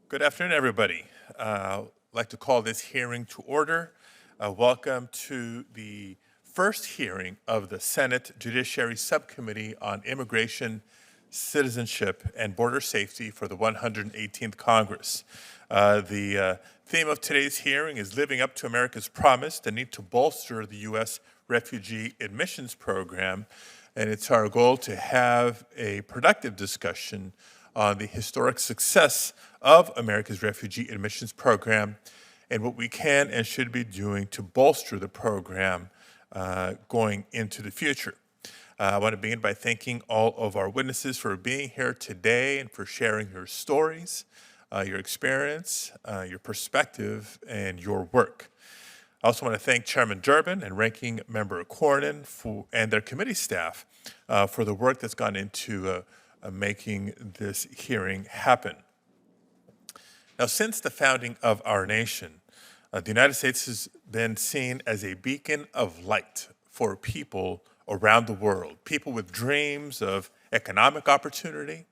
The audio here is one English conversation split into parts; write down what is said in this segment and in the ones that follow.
Good afternoon, everybody. I'd like to call this hearing to order. Welcome to the first hearing of the Senate Judiciary Subcommittee on Immigration, Citizenship, and Border Safety for the 118th Congress. The theme of today's hearing is living up to America's promise, the need to bolster the U.S. refugee admissions program, and it's our goal to have a productive discussion on the historic success of America's refugee admissions program and what we can and should be doing to bolster the program going into the future. I want to begin by thanking all of our witnesses for being here today and for sharing your stories, your experience, your perspective, and your work. I also want to thank Chairman Durbin and Ranking Member Cornyn and their committee staff for the work that's gone into making this hearing happen. Now, since the founding of our nation, the United States has been seen as a beacon of light for people around the world, people with dreams of economic opportunity,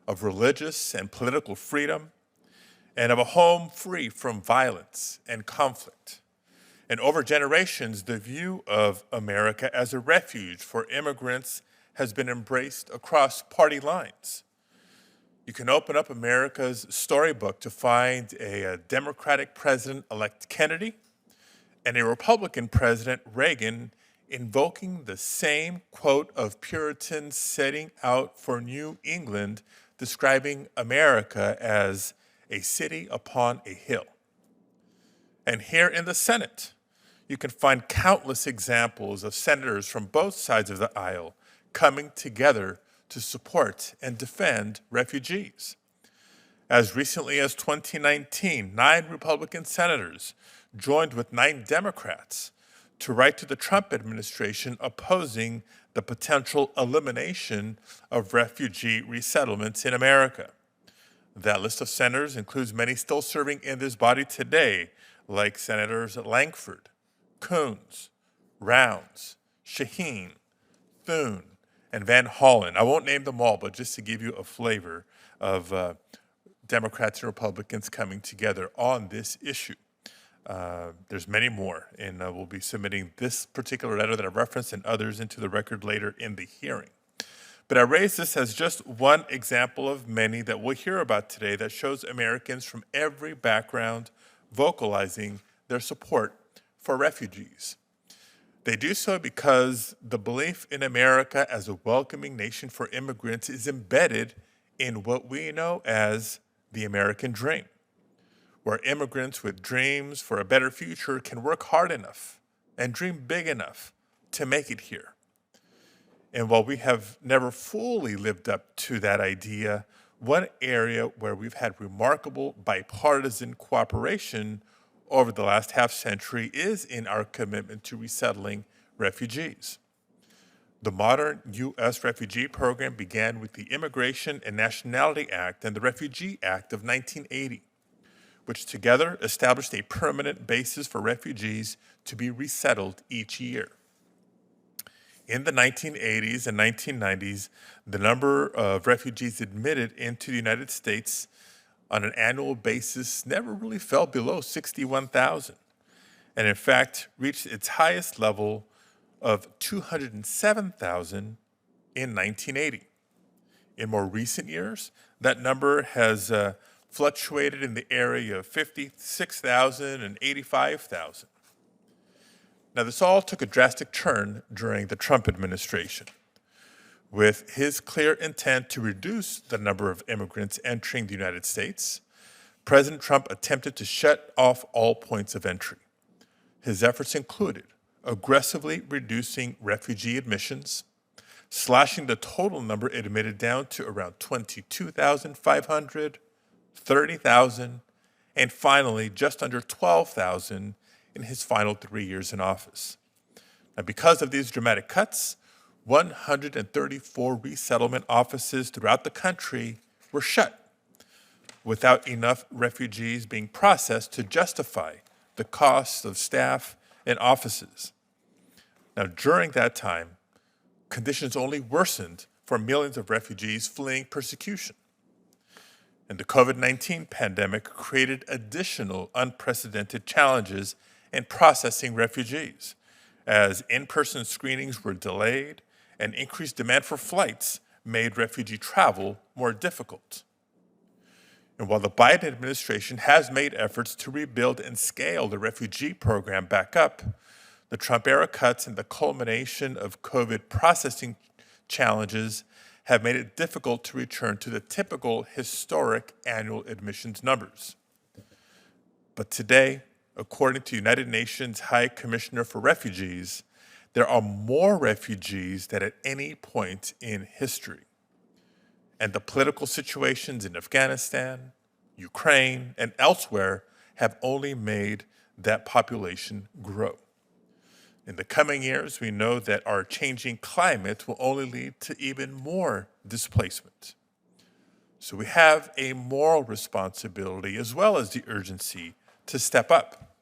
of religious and political freedom, and of a home free from violence and conflict. And over generations, the view of America as a refuge for immigrants has been embraced across party lines. You can open up America's storybook to find a Democratic President-elect Kennedy and a Republican President Reagan invoking the same quote of Puritans setting out for New England, describing America as a city upon a hill. And here in the Senate, you can find countless examples of senators from both sides of the aisle coming together to support and defend refugees. As recently as 2019, 9 Republican senators joined with 9 Democrats to write to the Trump administration opposing the potential elimination of refugee resettlements in America. That list of senators includes many still serving in this body today, like Senators Lankford, Coons, Rounds, Shaheen, Thune, and Van Hollen. I won't name them all, but just to give you a flavor of Democrats and Republicans coming together on this issue. There's many more, and we'll be submitting this particular letter that I referenced and others into the record later in the hearing. But I raise this as just one example of many that we'll hear about today that shows Americans from every background vocalizing their support for refugees. They do so because the belief in America as a welcoming nation for immigrants is embedded in what we know as the American dream, where immigrants with dreams for a better future can work hard enough and dream big enough to make it here. And while we have never fully lived up to that idea, one area where we've had remarkable bipartisan cooperation over the last half century is in our commitment to resettling refugees. The modern U.S. refugee program began with the Immigration and Nationality Act and the Refugee Act of 1980, which together established a permanent basis for refugees to be resettled each year. In the 1980s and 1990s, the number of refugees admitted into the United States on an annual basis never really fell below 61,000, and in fact reached its highest level of 207,000 in 1980. In more recent years, that number has fluctuated in the area of 56,000 and 85,000. Now, this all took a drastic turn during the Trump administration. With his clear intent to reduce the number of immigrants entering the United States, President Trump attempted to shut off all points of entry. His efforts included aggressively reducing refugee admissions, slashing the total number admitted down to around 22,500, 30,000, and finally just under 12,000 in his final 3 years in office. Now, because of these dramatic cuts, 134 resettlement offices throughout the country were shut, without enough refugees being processed to justify the costs of staff and offices. Now, during that time, conditions only worsened for millions of refugees fleeing persecution. And the COVID-19 pandemic created additional unprecedented challenges in processing refugees, as in-person screenings were delayed and increased demand for flights made refugee travel more difficult. And while the Biden administration has made efforts to rebuild and scale the refugee program back up, the Trump-era cuts and the culmination of COVID processing challenges have made it difficult to return to the typical historic annual admissions numbers. But today, according to United Nations High Commissioner for Refugees, there are more refugees than at any point in history. And the political situations in Afghanistan, Ukraine, and elsewhere have only made that population grow. In the coming years, we know that our changing climate will only lead to even more displacement. So we have a moral responsibility as well as the urgency to step up.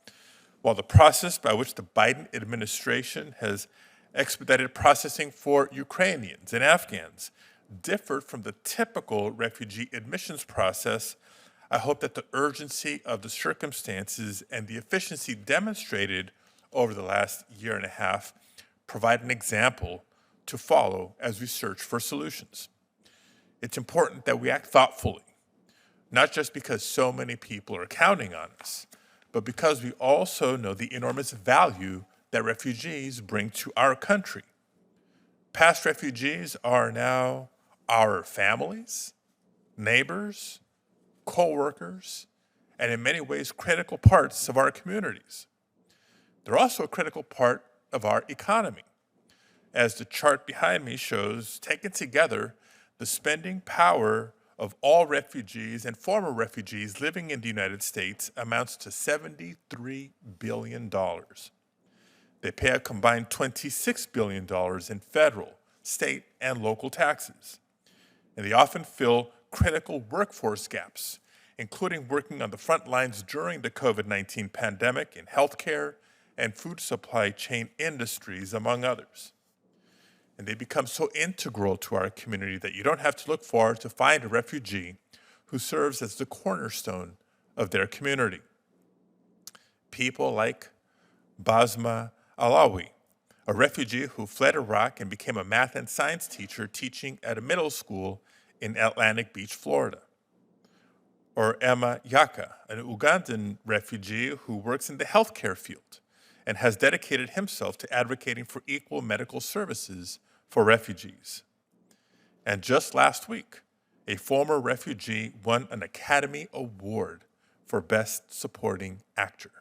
While the process by which the Biden administration has expedited processing for Ukrainians and Afghans differed from the typical refugee admissions process, I hope that the urgency of the circumstances and the efficiency demonstrated over the last year and a half provide an example to follow as we search for solutions. It's important that we act thoughtfully, not just because so many people are counting on us, but because we also know the enormous value that refugees bring to our country. Past refugees are now our families, neighbors, co-workers, and in many ways critical parts of our communities. They're also a critical part of our economy. As the chart behind me shows, taken together, the spending power of all refugees and former refugees living in the United States amounts to $73 billion. They pay a combined $26 billion in federal, state, and local taxes. And they often fill critical workforce gaps, including working on the front lines during the COVID-19 pandemic in healthcare and food supply chain industries, among others. And they become so integral to our community that you don't have to look far to find a refugee who serves as the cornerstone of their community. People like Basma Alawi, a refugee who fled Iraq and became a math and science teacher teaching at a middle school in Atlantic Beach, Florida. Or Emma Yaka, an Ugandan refugee who works in the healthcare field and has dedicated himself to advocating for equal medical services for refugees. And just last week, a former refugee won an Academy Award for Best Supporting Actor.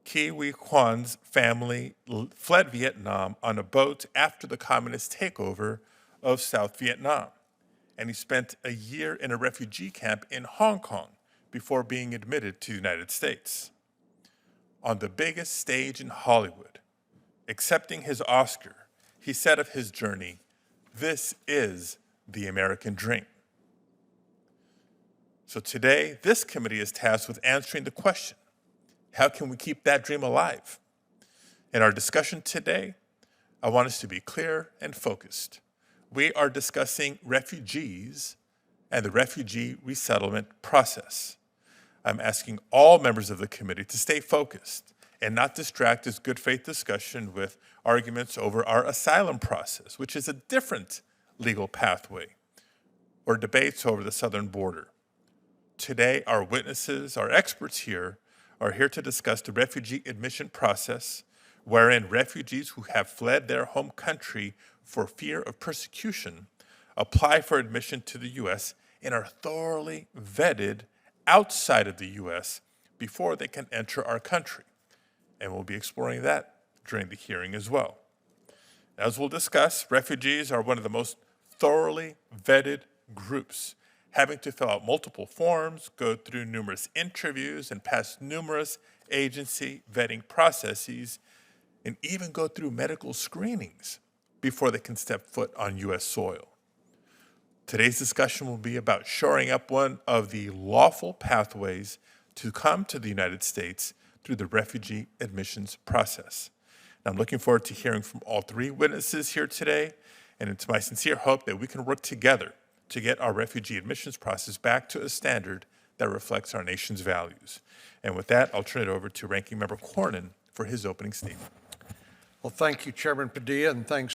Kiwi Kwan's family fled Vietnam on a boat after the communist takeover of South Vietnam, and he spent a year in a refugee camp in Hong Kong before being admitted to the United States. On the biggest stage in Hollywood, accepting his Oscar, he said of his journey, "This is the American dream." So today, this committee is tasked with answering the question, how can we keep that dream alive? In our discussion today, I want us to be clear and focused. We are discussing refugees and the refugee resettlement process. I'm asking all members of the committee to stay focused and not distract this good faith discussion with arguments over our asylum process, which is a different legal pathway, or debates over the southern border. Today, our witnesses, our experts here, are here to discuss the refugee admission process, wherein refugees who have fled their home country for fear of persecution apply for admission to the U.S. and are thoroughly vetted outside of the U.S. before they can enter our country. And we'll be exploring that during the hearing as well. As we'll discuss, refugees are one of the most thoroughly vetted groups, having to fill out multiple forms, go through numerous interviews, and pass numerous agency vetting processes, and even go through medical screenings before they can step foot on U.S. soil. Today's discussion will be about shoring up one of the lawful pathways to come to the United States through the refugee admissions process. And I'm looking forward to hearing from all three witnesses here today, and it's my sincere hope that we can work together to get our refugee admissions process back to a standard that reflects our nation's values. And with that, I'll turn it over to Ranking Member Cornyn for his opening statement. Well, thank you, Chairman Padilla, and thanks